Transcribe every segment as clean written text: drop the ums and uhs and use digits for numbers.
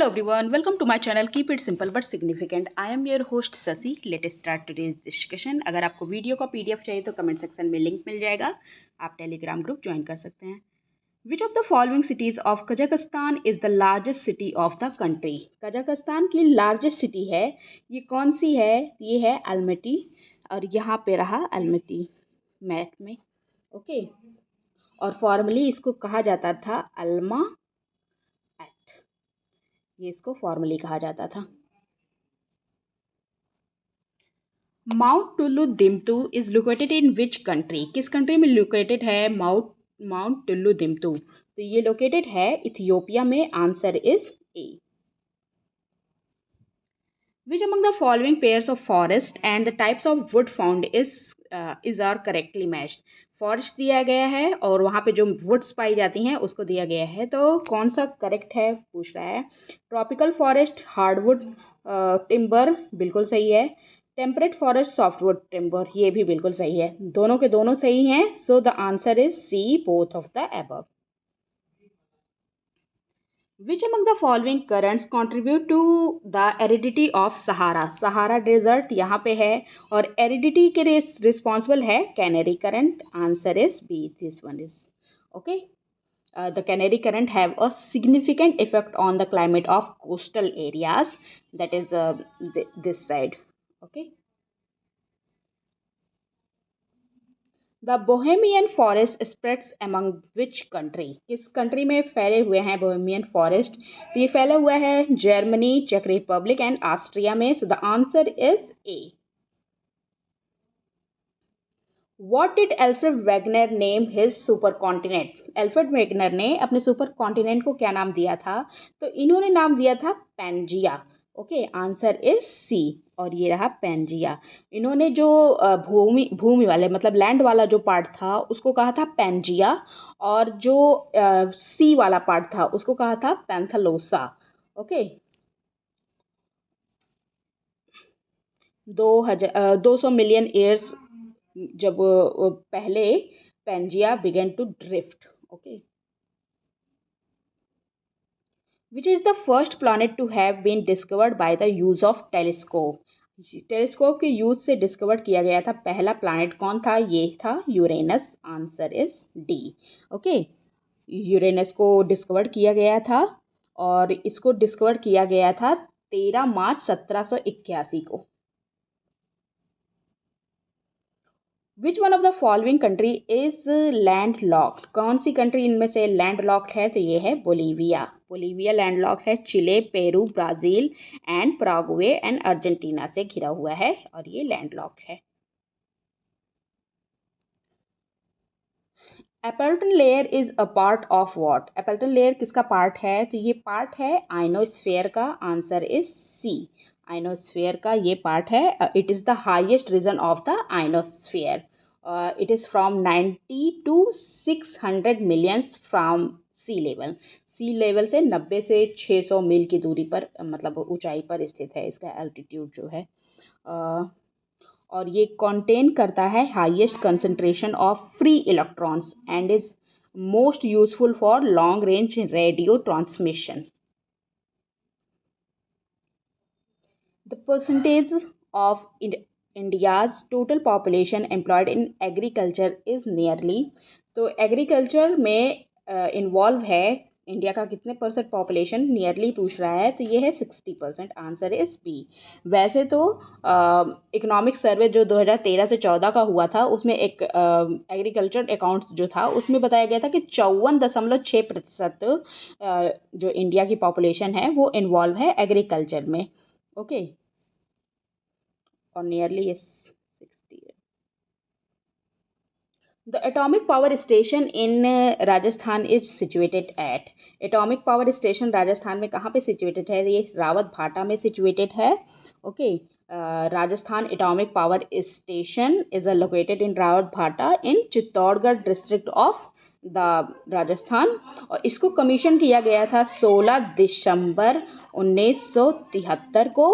Hello everyone, welcome to my channel Keep It Simple but Significant. I am your host Sasi. Let's start today's discussion. अगर आपको video का PDF चाहिए तो comment section में link मिल जाएगा, आप Telegram group join कर सकते हैं. Which of the following cities of Kazakhstan is the largest city of the country? Kazakhstan की लार्जेस्ट सिटी है, ये कौन सी है? ये है अल्मेटी, और यहाँ पे रहा अल्मेटी मैप में. ओके, और फॉर्मली इसको कहा जाता था अल्मा एट, ये इसको फॉर्मली कहा जाता था. Mount Tullu Dimtu is located in which country? किस कंट्री में लोकेटेड है माउंट टुल्लू दिम्तू? तो ये लोकेटेड है इथियोपिया में. Answer is A. Which among the following pairs of forest and the types of wood found is are correctly matched? Forest दिया गया है और वहाँ पे जो वुड्स पाई जाती हैं उसको दिया गया है, तो कौन सा करेक्ट है पूछ रहा है. ट्रॉपिकल फॉरेस्ट हार्डवुड टिम्बर बिल्कुल सही है. टेम्परेट फॉरेस्ट सॉफ्टवुड टिम्बर ये भी बिल्कुल सही है. दोनों के दोनों सही हैं. So the answer is C, both of the above. Which among the following currents contribute to the aridity of Sahara? Sahara desert यहाँ पे है और एरिडिटी के रिस्पॉन्सिबल है Canary current. Answer is B, this one is okay. The Canary Current have a significant effect on the climate of coastal areas, that is this side. Okay. The Bohemian forest spreads among which country? किस country में फैले हुए हैं Bohemian forest? तो ये फैला हुआ है जर्मनी, चेक रिपब्लिक एंड ऑस्ट्रिया में. So the answer is A. What did Alfred Wegener name his supercontinent? Alfred Wegener ने अपने सुपर कॉन्टिनेंट को क्या नाम दिया था? तो इन्होंने नाम दिया था Pangaea. Okay, answer is C, और ये रहा पैंजिया. इन्होंने जो भूमि वाले मतलब लैंड वाला जो पार्ट था उसको कहा था पैंजिया, और जो सी वाला पार्ट था उसको कहा था पैंथलोसा. ओके. 200 मिलियन ईयर्स जब पहले Pangaea began to drift. Okay. Which is the first planet to have been discovered by the use of telescope? Telescope के यूज से डिस्कवर किया गया था पहला प्लानट कौन था? ये था Uranus. Answer is D. Okay, Uranus को डिस्कवर किया गया था और इसको डिस्कवर किया गया था 13 मार्च 1781 को. Which one of the following country is land locked? कौन सी कंट्री इनमें से लैंड लॉक्ड है? तो ये है बोलीविया. बोलीविया लैंड लॉक्ड है. Chile, Peru, Brazil and Paraguay and Argentina से घिरा हुआ है और ये लैंड लॉक्ड है. Appleton layer is a part of what? Appleton layer किसका पार्ट है? तो ये पार्ट है आइनोस्फेयर का. आंसर इज सी, आइनोस्फेयर का ये पार्ट है. It is the highest region of the ionosphere. It is from 90 to 600 millions from sea level. Sea level से 90 से 600 मील की दूरी पर मतलब ऊंचाई पर स्थित है इसका एल्टीट्यूड जो है. और ये कंटेन करता है highest concentration of free electrons and is most useful for long range radio transmission. The percentage of India's total population employed in agriculture is nearly. तो एग्रीकल्चर में इन्वॉल्व है इंडिया का कितने परसेंट पॉपुलेशन नियरली पूछ रहा है? तो ये है 60%. Answer is B. वैसे तो इकोनॉमिक सर्वे जो 2013 से 14 का हुआ था उसमें एक एग्रीकल्चर अकाउंट्स जो था उसमें बताया गया था कि 54.6% जो इंडिया की पॉपुलेशन है वो इन्वॉल्व है एग्रीकल्चर में. Okay, or nearly is 60. The atomic power station in Rajasthan is situated at. Atomic power station Rajasthan में कहाँ पे situated है? ये रावत भाटा में situated है. Okay, Rajasthan atomic power station is located in Rawatbhata in Chittorgarh district of the Rajasthan, और इसको कमीशन किया गया था 16 दिसंबर 1973 को,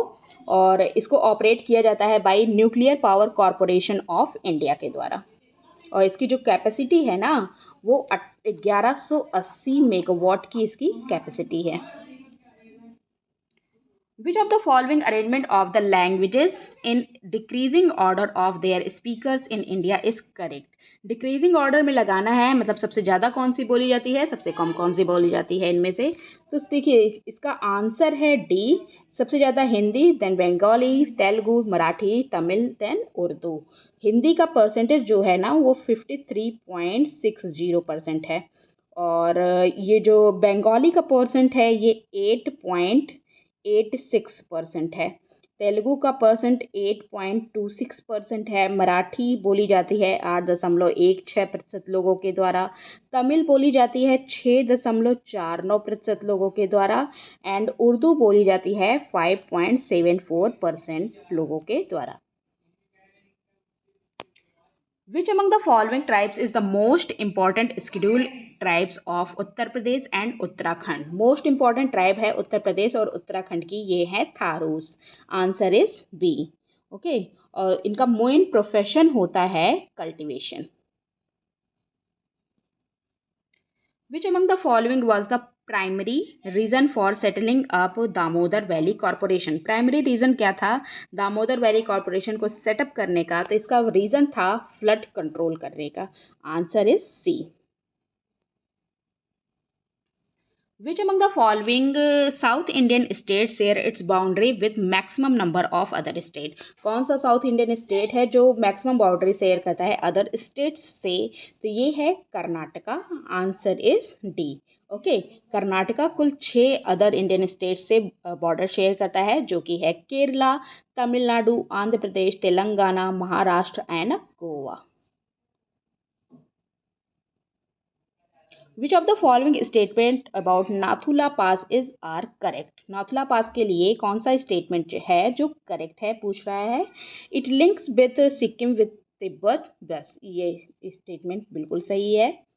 और इसको ऑपरेट किया जाता है bye nuclear power corporation of India के द्वारा. और इसकी जो कैपेसिटी है ना वो 1180 मेगावाट की इसकी कैपेसिटी है. Which of the following arrangement of the languages in decreasing order of their speakers in India is correct? Decreasing order में लगाना है, मतलब सबसे ज़्यादा कौन सी बोली जाती है, सबसे कम कौन सी बोली जाती है इनमें से। तो देखिए इसका आंसर है डी, सबसे ज़्यादा हिंदी, देन बंगाली, तेलुगु, मराठी, तमिल, देन उर्दू। हिंदी का परसेंटेज जो है ना वो 53.60% है, और ये जो बंगाली का परसेंट है ये 8.86% है। तेलुगु का परसेंट 8.26% है। मराठी बोली जाती है 8.16% लोगों के द्वारा। तमिल बोली जाती है 6.49% लोगों के द्वारा। एंड उर्दू बोली जाती है 5.74% लोगों के द्वारा। Which among the following tribes is the most important scheduled tribes of Uttar Pradesh and Uttarakhand? Most important tribe है उत्तर प्रदेश और उत्तराखंड की, ये है Tharus. Answer is B. Okay, और इनका मेन प्रोफेशन होता है cultivation. Which among the following was the primary reason for settling up Damodar valley corporation? Primary reason क्या था दामोदर वैली कॉरपोरेशन को सेटअप करने का? तो इसका रीजन था फ्लड कंट्रोल करने का। Answer is C. Which among the following South Indian states share its boundary with maximum number of other state? कौन सा साउथ इंडियन स्टेट है जो मैक्सिमम बाउंड्री शेयर करता है अदर स्टेट्स से? तो ये है Karnataka. Answer is D. Okay, Karnataka कुल 6 अदर इंडियन स्टेट से बॉर्डर शेयर करता है, जो कि है Kerala, Tamil Nadu, Andhra Pradesh, Telangana, Maharashtra and Goa. Which of the following statement about Nathu La pass is are correct? Nathu La pass के लिए कौन सा स्टेटमेंट है जो करेक्ट है पूछ रहा है। It links with Sikkim with Tibet, बस ये स्टेटमेंट बिल्कुल सही है।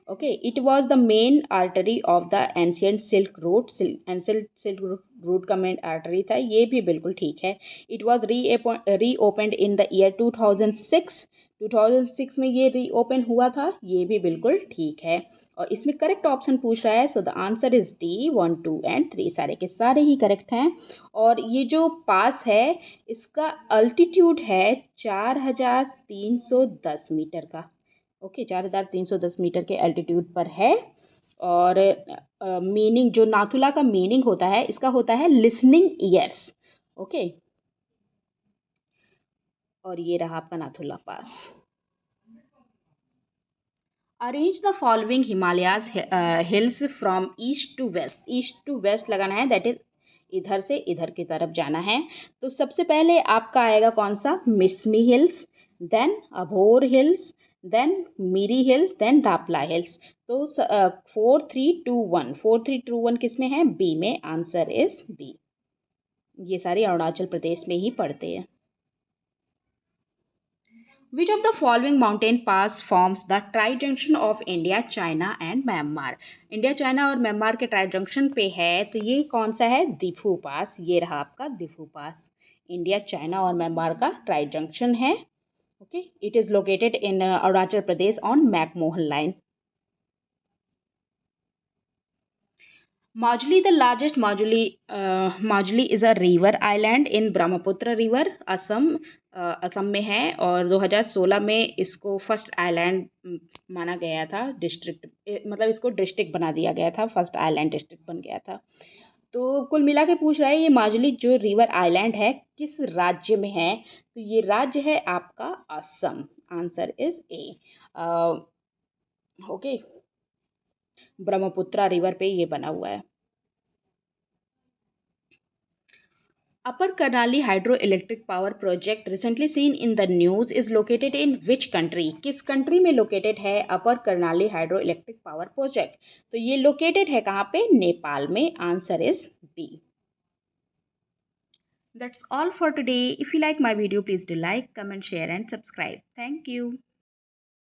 Okay, it was the main artery of the ancient silk route, silk route का मेन आर्टरी था, ये भी बिल्कुल ठीक है। इट वॉज री ओपनड इन द ईयर 2006, 2006 में ये री ओपन हुआ था, ये भी बिल्कुल ठीक है। और इसमें करेक्ट ऑप्शन पूछ रहा है, सो the answer is D 1, 2 and 3, सारे के सारे ही करेक्ट हैं। और ये जो पास है इसका अल्टीट्यूड है 4310 मीटर का। ओके, 4310 मीटर के अल्टीट्यूड पर है। और मीनिंग जो नाथुला का मीनिंग होता है इसका होता है लिसनिंग ईयर्स। ओके, और ये रहा आपका Nathu La pass. Arrange the following Himalayas hills from east to west. East to west लगाना है, दैट इज इधर से इधर की तरफ जाना है। तो सबसे पहले आपका आएगा कौन सा, Mishmi hills, then Abor hills, then Miri hills, then Dafla hills. तो 4, 3, 2, 1, 4, 3, 2, 1 किस में है, बी में। Answer is B. ये सारे अरुणाचल प्रदेश में ही पड़ते हैं। Which of the following mountain pass forms the tri-junction of India, China and Myanmar? India, China और म्यांमार के ट्राई जंक्शन पे है, तो ये कौन सा है, दिफू पास। ये रहा आपका दिफू पास, इंडिया, चाइना और म्यांमार का ट्राई जंक्शन है। Okay, it is located in Arunachal Pradesh on McMahon line. Majuli, the largest Majuli is a river island in Brahmaputra river, Assam, Assam में है। और 2016 में इसको फर्स्ट आइलैंड माना गया था, डिस्ट्रिक्ट मतलब इसको डिस्ट्रिक्ट बना दिया गया था, फर्स्ट आइलैंड डिस्ट्रिक्ट बन गया था। तो कुल मिला के पूछ रहा है ये माजुली जो रिवर आइलैंड है किस राज्य में है? तो ये राज्य है आपका Assam. Answer is A. Okay, Brahmaputra river पे ये बना हुआ है। Upper Karnali hydro electric power project recently seen in the news is located in which country? किस कंट्री में लोकेटेड है upper Karnali hydro electric power project? तो ये लोकेटेड है कहाँ पे, नेपाल में। Answer is B. That's all for today. If you like my video, please do like, comment, share and subscribe. Thank you.